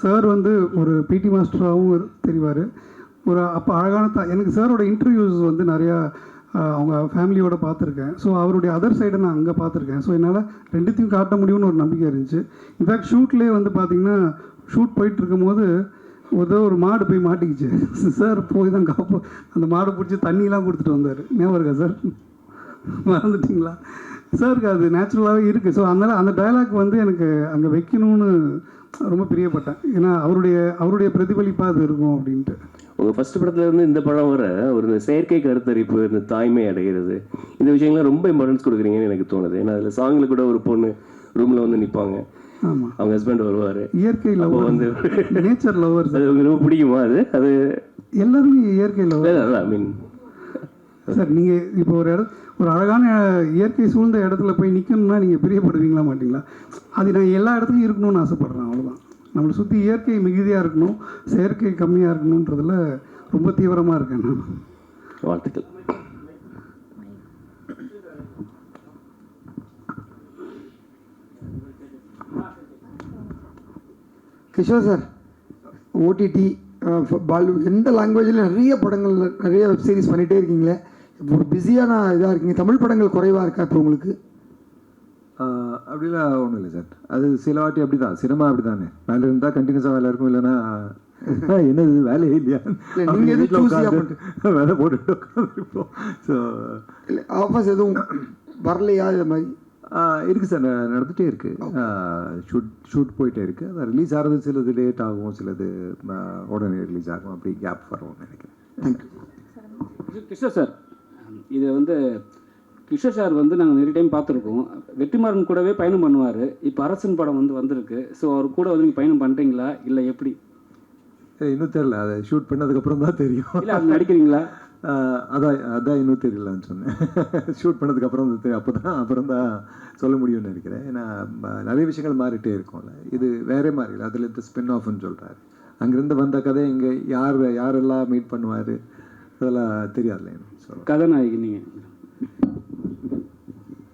Sir வந்து ஒரு பிடி மாஸ்டராகவும் தெரிவார். ஒரு அப்போ அழகான எனக்கு சாரோட இன்டர்வியூஸ் வந்து நிறையா அவங்க ஃபேமிலியோடு பார்த்துருக்கேன். ஸோ அவருடைய அதர் சைடை நான் அங்கே பார்த்துருக்கேன். ஸோ என்னால் ரெண்டுத்தையும் காட்ட முடியும்னு ஒரு நம்பிக்கை இருந்துச்சு. இன்ஃபேக்ட் ஷூட்லேயே வந்து பார்த்திங்கன்னா ஷூட் போயிட்டுருக்கும் போது ஒரு மாடு போய் மாட்டிக்கிச்சு. சார் போய் தான் அந்த மாடை பிடிச்சி தண்ணியெலாம் கொடுத்துட்டு வந்தார். ஞாபகம் இருக்கா சார்? மறந்துட்டிங்களா? சாருக்கு அது நேச்சுரலாகவே இருக்குது. ஸோ அதனால் அந்த டைலாக் வந்து எனக்கு அங்கே வைக்கணும்னு ரொம்ப பிரியப்பட்டேன். ஏன்னா அவருடைய பிரதிபலிப்பாக அது இருக்கும் அப்படின்ட்டு. உங்கள் ஃபஸ்ட் படத்துலேருந்து இந்த படம் வர ஒரு செயற்கை கருத்தரிப்பு, இந்த தாய்மை அடைகிறது, இந்த விஷயங்கள்லாம் ரொம்ப இம்பார்ட்டன்ஸ் கொடுக்குறீங்கன்னு எனக்கு தோணுது. ஏன்னா அதில் சாங்கில் கூட ஒரு பொண்ணு ரூமில் வந்து நிற்பாங்க, ஆமாம், அவங்க ஹஸ்பண்ட் வருவார். இயற்கை லவ் வந்து நேச்சர் லவர். அது உங்களுக்கு ரொம்ப பிடிக்குமா? அது எல்லாருமே இயற்கை லவர். ஐ மீன் சார், நீங்கள் இப்போ ஒரு அழகான இயற்கை சூழ்ந்த இடத்துல போய் நிற்கணும்னா நீங்கள் பிரியப்படுவீங்களா மாட்டிங்களா? அது நான் எல்லா இடத்துலையும் இருக்கணும்னு ஆசைப்பட்றேன். அவ்வளோதான். நம்மளை சுற்றி இயற்கை மிகுதியாக இருக்கணும், செயற்கை கம்மியாக இருக்கணுன்றதில் ரொம்ப தீவிரமாக இருக்கேன் நான். வாழ்த்துக்கள். கிஷோர் சார், ஓடிடி பாலு எந்த லாங்குவேஜில் நிறைய படங்கள் நிறைய வெப் சீரிஸ் பண்ணிகிட்டே இருக்கீங்களே, இப்போ ஒரு பிஸியான இதாக இருக்கீங்க. தமிழ் படங்கள் குறைவாக இருக்கா இப்போ உங்களுக்கு? அப்படிலாம் ஒன்றும் இல்லை சார். அது சில வாட்டி அப்படி தான், சினிமா அப்படி தானே, வேலை இருந்தால் கண்டினியூஸாக வேலை இருக்கும், இல்லைன்னா என்னது வேலையே இல்லையா, நீங்கள் எதுவும் வேலை போட்டுட்டு உட்காந்துருப்போம். ஸோ இல்லை ஆஃபர்ஸ் எதுவும் வரலையா? இது மாதிரி இருக்குது சார், நடந்துகிட்டே இருக்குது. ஷூட் போயிட்டே இருக்குது. அது ரிலீஸ் ஆகிறது சிலது லேட் ஆகும், சிலது உடனே ரிலீஸ் ஆகும், அப்படி கேப் வரும்னு நினைக்கிறேன். தேங்க்யூ. கிஷோர் சார், இது வந்து கிஷோர் சார் வந்து நாங்கள் நிறைய டைம் பார்த்துருக்கோம். வெற்றிமாறன் கூடவே பயணம் பண்ணுவார். இப்போ அரசன் படம் வந்திருக்கு. ஸோ அவர் கூட வந்து நீங்கள் பயணம் பண்ணுறீங்களா இல்லை எப்படி? இன்னும் தெரியல, அதை ஷூட் பண்ணதுக்கப்புறம் தான் தெரியும். இல்லை அது நடிக்கிறீங்களா? அதான் இன்னும் தெரியலன்னு சொன்னேன். ஷூட் பண்ணதுக்கப்புறம் அப்புறம் தான் சொல்ல முடியும்னு நினைக்கிறேன். ஏன்னா நிறைய விஷயங்கள் மாறிட்டே இருக்கும்ல, இது வேறே மாதிரி இல்லை. அதில் இந்த ஸ்பின் ஆஃப்னு சொல்கிறாரு, அங்கேருந்து வந்த கதை இங்கே யாரெல்லாம் மீட் பண்ணுவார் அதெல்லாம் தெரியாதுல்ல. ஸோ கதாநாயகி, நீங்கள்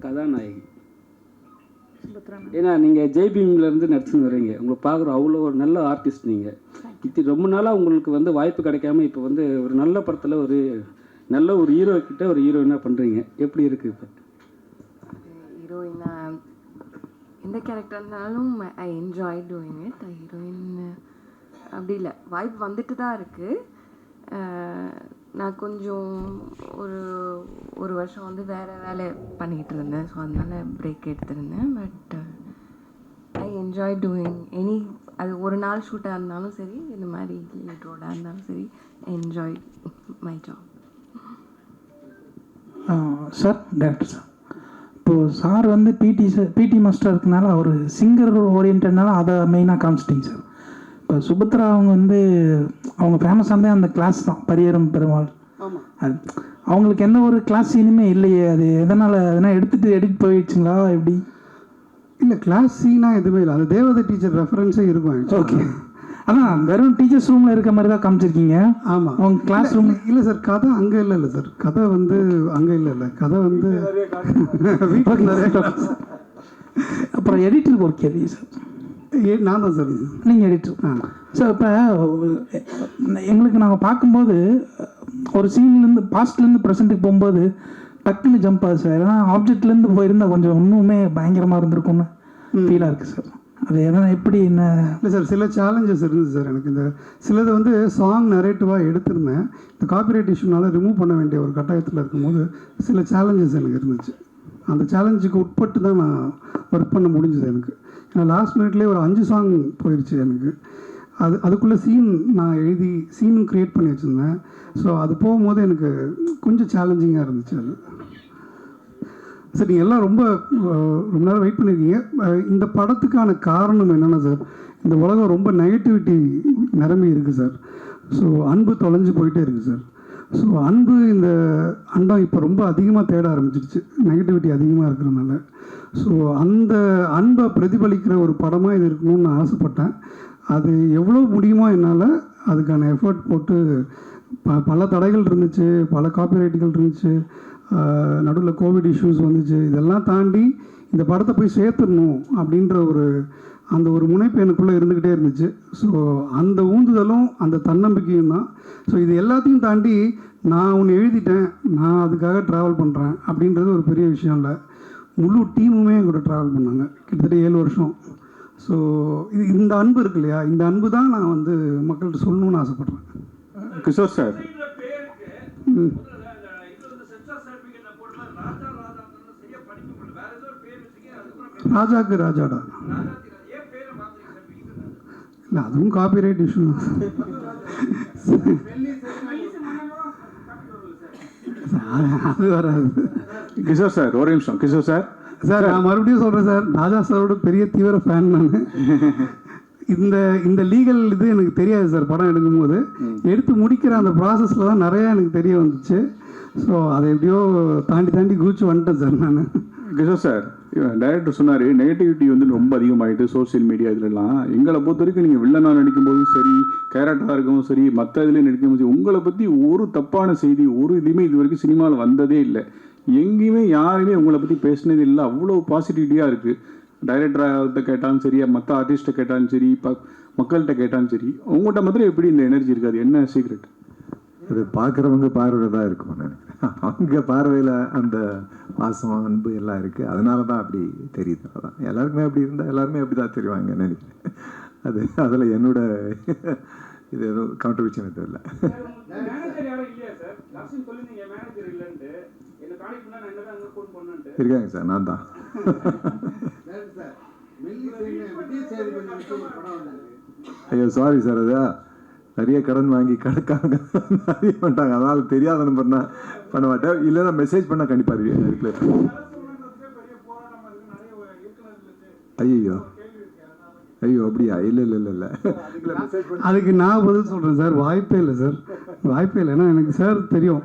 கதாநாயகி, ஏன்னா நீங்கள் ஜெய்பீம்லேருந்து நடிச்சுன்னு வரீங்க. உங்களை பார்க்குற அவ்வளோ ஒரு நல்ல ஆர்டிஸ்ட். நீங்கள் இது ரொம்ப நாளாக உங்களுக்கு வந்து வாய்ப்பு கிடைக்காம இப்போ வந்து ஒரு நல்ல படத்தில் ஒரு நல்ல ஒரு ஹீரோ கிட்ட ஒரு ஹீரோயினாக பண்ணுறீங்க. எப்படி இருக்குது இப்போ? ஹீரோயினா எந்த கேரக்டர் இருந்தாலும் I enjoy doing it. Heroine அப்படி இல்லை, வாய்ப்பு வந்துட்டு தான் இருக்குது. நான் கொஞ்சம் ஒரு வருஷம் வந்து வேறு வேலை பண்ணிக்கிட்டு இருந்தேன். ஸோ அதனால் பிரேக் எடுத்திருந்தேன். But I enjoy doing any, அது ஒரு நாள் ஷூட்டாக இருந்தாலும் சரி, இந்த மாதிரி லீட் ரோடாக இருந்தாலும் சரி, enjoy my job. Sir, director sir, இப்போது சார் வந்து பிடி மாஸ்டர் இருக்கனால அவர் சிங்கர் ஓரியன்ட்னால அதை மெயினாக காமிச்சிட்டிங்க சார். இப்போ சுபத்ரா அவங்க வந்து அவங்க ஃபேமஸானதே அந்த கிளாஸ் தான், பரியரும் பெருமாள். அது அவங்களுக்கு என்ன ஒரு கிளாஸ் இனிமே இல்லையே, அது எதனால் அதனால் எடிட் போயிடுச்சுங்களா எப்படி? இல்லை, கிளாஸ் சீனாக எதுவுமே இல்லை. அது தேவதை டீச்சர் ரெஃபரன்ஸே இருக்கும். ஓகே, அதான் வெறும் டீச்சர்ஸ் ரூமில் இருக்க மாதிரி தான் காமிச்சிருக்கீங்க. ஆமாம், அவங்க கிளாஸ் ரூம் இல்லை சார். கதை அங்கே இல்லை சார். கதை வந்து அங்கே இல்லை. கதை வந்து வீட்டுக்கு நிறைய. அப்புறம் எடிட்டருக்கு ஒரு கேள்வி சார். நான் தான் சார். நீங்கள் எடிட்டர் சார். இப்போ எங்களுக்கு நாங்கள் பார்க்கும்போது ஒரு சீன்லேருந்து பாஸ்ட்லேருந்து ப்ரெசென்ட்டுக்கு போகும்போது டக்குன்னு ஜம்ப் ஆகுது சார். ஏன்னா ஆப்ஜெக்ட்லேருந்து போயிருந்தால் கொஞ்சம் இன்னுமே பயங்கரமாக இருந்திருக்கும்னு ஃபீலாக இருக்குது சார். அது எதனா எப்படி என்ன? இல்லை சார், சில சேலஞ்சஸ் இருந்துச்சு சார் எனக்கு. இந்த சிலது வந்து சாங் நரேட்டிவாக எடுத்திருந்தேன். இந்த காப்பிரைட் இஷ்யூனால ரிமூவ் பண்ண வேண்டிய ஒரு கட்டாயத்தில் இருக்கும்போது சில சேலஞ்சஸ் எனக்கு இருந்துச்சு. அந்த சேலஞ்சுக்கு உட்பட்டு தான் நான் ஒர்க் பண்ண முடிஞ்சுது எனக்கு. ஏன்னா லாஸ்ட் மினிட்லேயே ஒரு 5 சாங் போயிடுச்சு எனக்கு. அதுக்குள்ளே சீன் நான் எழுதி சீனும் க்ரியேட் பண்ணி வச்சுருந்தேன். ஸோ அது போகும்போது எனக்கு கொஞ்சம் சேலஞ்சிங்காக இருந்துச்சு அது. சார், நீங்கள் எல்லாம் ரொம்ப நேரம் வெயிட் பண்ணியிருக்கீங்க. இந்த படத்துக்கான காரணம் என்னென்னா சார், இந்த உலகம் ரொம்ப நெகட்டிவிட்டி நிரம்பி இருக்குது சார். ஸோ அன்பு தொலைஞ்சு போயிட்டே இருக்குது சார். ஸோ அன்பு இந்த அண்டம் இப்போ ரொம்ப அதிகமாக தேட ஆரம்பிச்சிருச்சு, நெகட்டிவிட்டி அதிகமாக இருக்கிறதுனால. ஸோ அந்த அன்பை பிரதிபலிக்கிற ஒரு படமாக இது இருக்கணும்னு நான் ஆசைப்பட்டேன். அது எவ்வளோ முடியுமோ என்னால் அதுக்கான எஃபர்ட் போட்டு பல தடைகள் இருந்துச்சு, பல காப்பிரைட்டுகள் இருந்துச்சு, நடுவில் கோவிட் இஷ்யூஸ் வந்துச்சு. இதெல்லாம் தாண்டி இந்த படத்தை போய் சேர்த்துடணும் அப்படின்ற ஒரு அந்த ஒரு முனைப்பு எனக்குள்ளே இருந்துக்கிட்டே இருந்துச்சு. ஸோ அந்த ஊந்துதலும் அந்த தன்னம்பிக்கையும் தான். ஸோ இது எல்லாத்தையும் தாண்டி நான் ஒன்று எழுதிட்டேன், நான் அதுக்காக ட்ராவல் பண்ணுறேன் அப்படின்றது ஒரு பெரிய விஷயம் இல்லை. முழு டீமுமே என் கூட ட்ராவல் பண்ணாங்க கிட்டத்தட்ட 7 வருஷம். ஸோ இந்த அன்பு இருக்கு இல்லையா, இந்த அன்பு தான் நான் வந்து மக்கள்கிட்ட சொல்லணும்னு ஆசைப்பட்றேன். கிஷோர் சார், ராஜாக்கு ராஜாடா இல்லை, அதுவும் காப்பிரைட் இஷ்யூ தான். அது வராது. கிஷோர் சார் ஒரு நிமிஷம். கிஷோர் சார், சார் நான் மறுபடியும் சொல்கிறேன் சார், ராஜா சாரோட பெரிய தீவிர ஃபேன் நான். இந்த லீகல் இது எனக்கு தெரியாது சார். படம் எடுக்கும்போது எடுத்து முடிக்கிற அந்த ப்ராசஸில் தான் நிறையா எனக்கு தெரிய வந்துச்சு. ஸோ அதை எப்படியோ தாண்டி குதிச்சு வந்துட்டேன் சார் நான். கிஷோர் சார், டைரக்டர் சொன்னார் நெகட்டிவிட்டி வந்து ரொம்ப அதிகமாகிட்டு சோஷியல் மீடியா இதுலலாம். எங்களை பொறுத்த வரைக்கும் நீங்கள் வில்லனாக நடிக்கும்போதும் சரி, கேரக்டராக இருக்கும்போதும் சரி, மற்ற இதுலேயும் நடிக்கும்போது சரி, உங்களை பற்றி ஒரு தப்பான செய்தி ஒரு இதுவுமே இது வரைக்கும் சினிமாவில் வந்ததே இல்லை. எங்கேயுமே யாருமே உங்களை பற்றி பேசினது இல்லை. அவ்வளோ பாசிட்டிவிட்டியாக இருக்குது. டைரக்டர்கிட்ட கேட்டாலும் சரி, மற்ற ஆர்டிஸ்ட்டை கேட்டாலும் சரி, மக்கள்கிட்ட கேட்டாலும் சரி, உங்கள்கிட்ட மாத்திரம் எப்படி இந்த எனர்ஜி இருக்காது? என்ன சீக்ரெட்? அது பார்க்குறவங்க பார்வையில் தான் இருக்கும் நினைக்கிறேன். அவங்க பார்வையில் அந்த பாசம் அன்பு எல்லாம் இருக்குது. அதனால தான் அப்படி தெரியுது. அதான் எல்லாருக்குமே அப்படி இருந்தால் எல்லாருமே அப்படி தான் தெரிவாங்க நினைக்கிறேன். அதில் என்னோட இது எதுவும் கான்ட்ரிபியூஷன் எதுவும் இல்லை. இருக்காங்க சார், நான் தான். ஐயோ சாரி சார், அதான் நிறைய கடன் வாங்கி கணக்காக நிறைய பண்ணிட்டாங்க. அதனால் தெரியாத நம்பர்னா பண்ண மாட்டேன். இல்லைன்னா மெசேஜ் பண்ணால் கண்டிப்பாக ரிப்ளை பண்ணுவேன். ஐயோ அப்படியா? இல்லை அதுக்கு நான் பதில் சொல்கிறேன் சார். வாய்ப்பே இல்லை சார், வாய்ப்பே இல்லை. ஏன்னா எனக்கு சார் தெரியும்.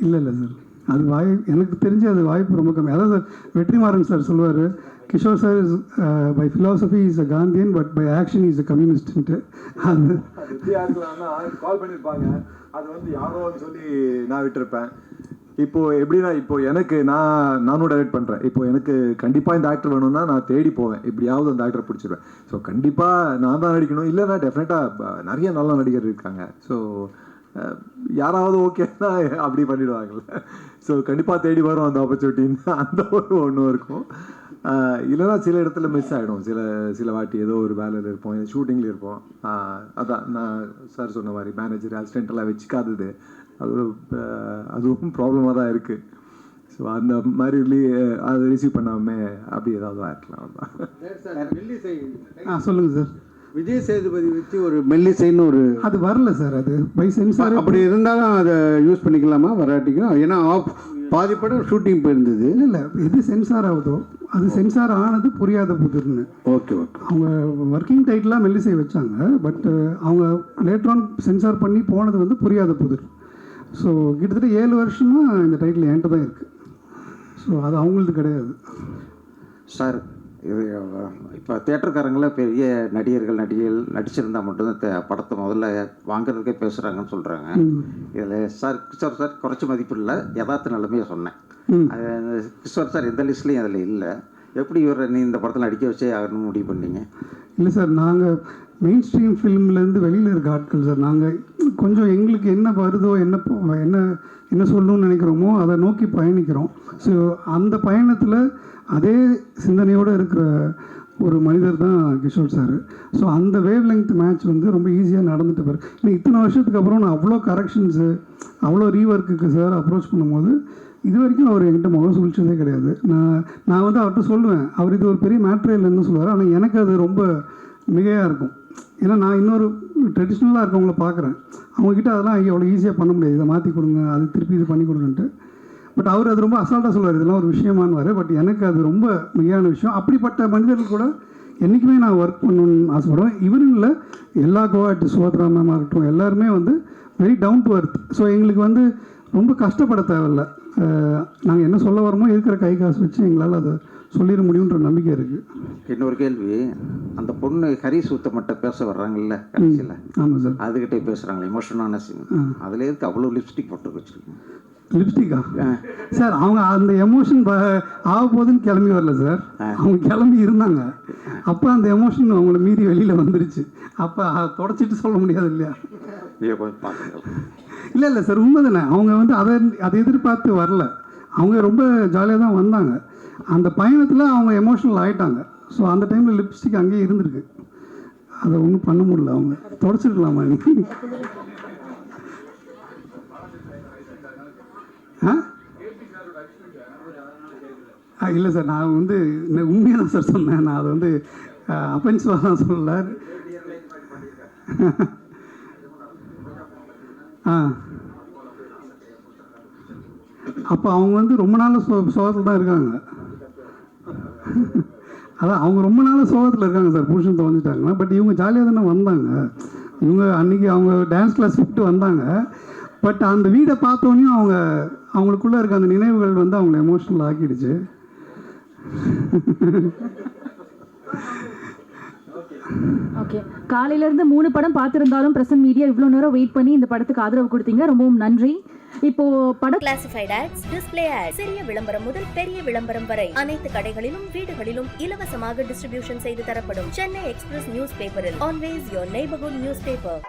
இல்லை சார், அது எனக்கு தெரிஞ்சு அது வாய்ப்பு ரொம்ப கம்மி. அதான் சார் வெற்றிமாறன் சார் சொல்லுவார், Kishore sir is by philosophy is a Gandhian but by action is a கம்யூனிஸ்ட்ன்ட்டு. அது கால் பண்ணியிருப்பாங்க, அது வந்து யாரோ சொல்லி நான் விட்டுருப்பேன். இப்போது எப்படின்னா, இப்போ எனக்கு நானும் டைரக்ட் பண்ணுறேன். இப்போ எனக்கு கண்டிப்பாக இந்த ஆக்டர் வேணும்னா நான் தேடி போவேன், எப்படியாவது அந்த ஆக்டரை பிடிச்சிருவேன். ஸோ கண்டிப்பாக நான் தான் நடிக்கணும், இல்லைன்னா டெஃபினட்டாக நிறைய நல்ல நடிகர் இருக்காங்க. ஸோ யாராவது ஓகேன்னா அப்படி பண்ணிடுவாங்கள்ல. ஸோ கண்டிப்பாக தேடி வரும் அந்த ஆப்பர்ச்சுனிட்டின்னு அந்த ஒரு ஒன்றும் இருக்கும். இல்லைன்னா சில இடத்துல மிஸ் ஆகிடும். சில வாட்டி ஏதோ ஒரு வேலையில் இருப்போம், ஷூட்டிங்கில் இருப்போம். அதான் நான் சார் சொன்ன மாதிரி மேனேஜர் அசிஸ்டண்ட்டெல்லாம் வச்சுக்காதது அதுவும் ப்ராப்ளமாக தான் இருக்குது. ஸோ அந்த மாதிரி அதை ரிசீவ் பண்ணாமல் அப்படி ஏதாவது ஆகிருக்கலாம். சொல்லுங்கள் சார். விஜய் சேதுபதி வச்சு ஒரு மெல்லிசைன்னு ஒரு அது வரல சார். அது பை சென்சார் அப்படி இருந்தாலும் அதை யூஸ் பண்ணிக்கலாமா வராட்டிக்கும்? ஏன்னா பாதி படம் ஷூட்டிங் போயிருந்தது. இல்லை எது சென்சார் ஆகுதோ அது சென்சார் ஆனது புரியாத புதிர்னு. ஓகே. அவங்க ஒர்க்கிங் டைட்டிலாக மெல்லிசை வச்சாங்க, பட் அவங்க லேட்டர் ஆன் சென்சார் பண்ணி போனது வந்து புரியாத புதிர். ஸோ கிட்டத்தட்ட 7 வருஷமாக இந்த டைட்டில் என்கிட்ட தான் இருக்குது. ஸோ அது அவங்களது கிடையாது சார். இது இப்போ தேட்டருக்காரங்கள பெரிய நடிகர்கள் நடிச்சிருந்தா மட்டும்தான் படத்தை முதல்ல வாங்குறதுக்கே பேசுகிறாங்கன்னு சொல்கிறாங்க. இதில் சார் கிஷோர் சார் குறைச்சி மதிப்பு இல்லை, யதார்த்த நிலைமையை சொன்னேன். கிஷோர் சார் எந்த லிஸ்ட்லேயும் அதில் இல்லை. எப்படி நீ இந்த படத்தில் நடிக்க வச்சே ஆகணும்னு முடிவு பண்ணீங்க? இல்லை சார், நாங்கள் மெயின் ஸ்ட்ரீம் ஃபிலிம்லேருந்து வெளியில் இருக்க ஆட்கள் சார். நாங்கள் கொஞ்சம் எங்களுக்கு என்ன வருதோ என்ன சொல்லணும்னு நினைக்கிறோமோ அதை நோக்கி பயணிக்கிறோம். ஸோ அந்த பயணத்தில் அதே சிந்தனையோடு இருக்கிற ஒரு மனிதர் தான் கிஷோர் சார். ஸோ அந்த வேவ் லெங்த் மேட்ச் வந்து ரொம்ப ஈஸியாக நடந்துட்டு பாரு. இன்னும் இத்தனை வருஷத்துக்கு அப்புறம் நான் அவ்வளோ கரெக்ஷன்ஸு அவ்வளோ ரீஒர்க்குக்கு சார் அப்ரோச் பண்ணும்போது இது வரைக்கும் அவர் என்கிட்ட முகம் சுழிச்சதே கிடையாது. நான் வந்து அவர்கிட்ட சொல்லுவேன், அவர் இது ஒரு பெரிய மேட்ரே இல்லைன்னு சொல்லுவார். ஆனால் எனக்கு அது ரொம்ப மிகையாக இருக்கும். ஏன்னா நான் இன்னொரு ட்ரெடிஷ்னலாக இருக்கவங்கள பார்க்குறேன், அவங்கக்கிட்ட அதெல்லாம் எவ்வளோ ஈஸியாக பண்ண முடியாது, இதை மாற்றி கொடுங்க, அது திருப்பி இது பண்ணி கொடுங்கன்ட்டு. பட் அவர் அது ரொம்ப அசால்ட்டாக சொல்லுவார், இதெல்லாம் ஒரு விஷயமானுவார். பட் எனக்கு அது ரொம்ப மிகையான விஷயம். அப்படிப்பட்ட மனிதர்கள் கூட என்றைக்குமே நான் ஒர்க் பண்ணணும்னு ஆசைப்படுவேன். இவரும் இல்லை, எல்லா கோஆர்டிஸ்ட் சுபத்ரா மேம் ஆகட்டும் எல்லாருமே வந்து very down to earth. So எங்களுக்கு வந்து ரொம்ப கஷ்டப்பட தேவையில்லை. நாங்கள் என்ன சொல்ல வரமோ இருக்கிற கை காசு வச்சு எங்களால் அதை சொல்லிட முடியுன்ற நம்பிக்கை இருக்குது. இன்னொரு கேள்வி, அந்த பொண்ணு ஹரி சூத்தமட்ட பேச வர்றாங்கல்ல கடைசியில், ஆமாம் சார், அதுக்கிட்டே பேசுகிறாங்களே எமோஷனான சீன், அதில் இருக்கு அவ்வளோ லிப்ஸ்டிக் போட்டு வச்சுருக்கேன். லிப்ஸ்டிக்கா சார் அவங்க அந்த எமோஷன் ஆக போகுதுன்னு கிளம்பி வரல சார், அவங்க கிளம்பி இருந்தாங்க. அப்போ அந்த எமோஷன் அவங்கள மீறி வெளியில் வந்துருச்சு. அப்போ தொடச்சிட்டு சொல்ல முடியாது இல்லையா? இல்லை இல்லை சார், உண்மை தானே. அவங்க வந்து அதை எதிர்பார்த்து வரல, அவங்க ரொம்ப ஜாலியாக தான் வந்தாங்க. அந்த பயணத்தில் அவங்க எமோஷனல் ஆகிட்டாங்க. ஸோ அந்த டைமில் லிப்ஸ்டிக் அங்கேயே இருந்திருக்கு, அதை ஒன்றும் பண்ண முடியல. அவங்க தொடச்சிருக்கலாமா நீ? இல்லை சார், நான் வந்து உண்மையாக தான் சார் சொன்னேன். நான் அதை வந்து அஃபென்சிவாக தான் சொல்லலை. அப்போ அவங்க வந்து ரொம்ப நாள் சோகத்தில் தான் இருக்காங்க. அதான் அவங்க ரொம்ப நாள் சோகத்தில் இருக்காங்க சார், புருஷன் தொலைஞ்சிட்டாங்கன்னா. பட் இவங்க ஜாலியாக தானே வந்தாங்க. இவங்க அன்றைக்கி அவங்க டான்ஸ் கிளாஸ் விட்டு வந்தாங்க. பட் அந்த வீடை பார்த்தோன்னே அவங்களுக்குள்ளே இருக்க அந்த நினைவுகள் வந்து அவங்கள எமோஷனல் ஆக்கிடுச்சு. ஓகே, காலையிலேருந்து 3 படம் பார்த்துருந்தாலும் பிரசன்ட் மீடியா இவ்வளோ நேரம் வெயிட் பண்ணி இந்த படத்துக்கு ஆதரவு கொடுத்தீங்க, ரொம்பவும் நன்றி. இப்போ படம் கிளாசிஃபைட் ஆட்ஸ், டிஸ்ப்ளே ஆட்ஸ், சிறிய விளம்பரம் முதல் பெரிய விளம்பரம் வரை அனைத்து கடைகளிலும் வீடுகளிலும் இலவசமாக டிஸ்ட்ரிபியூஷன் செய்து தரப்படும். சென்னை எக்ஸ்பிரஸ் நியூஸ் பேப்பரில் always your neighbourhood news paper.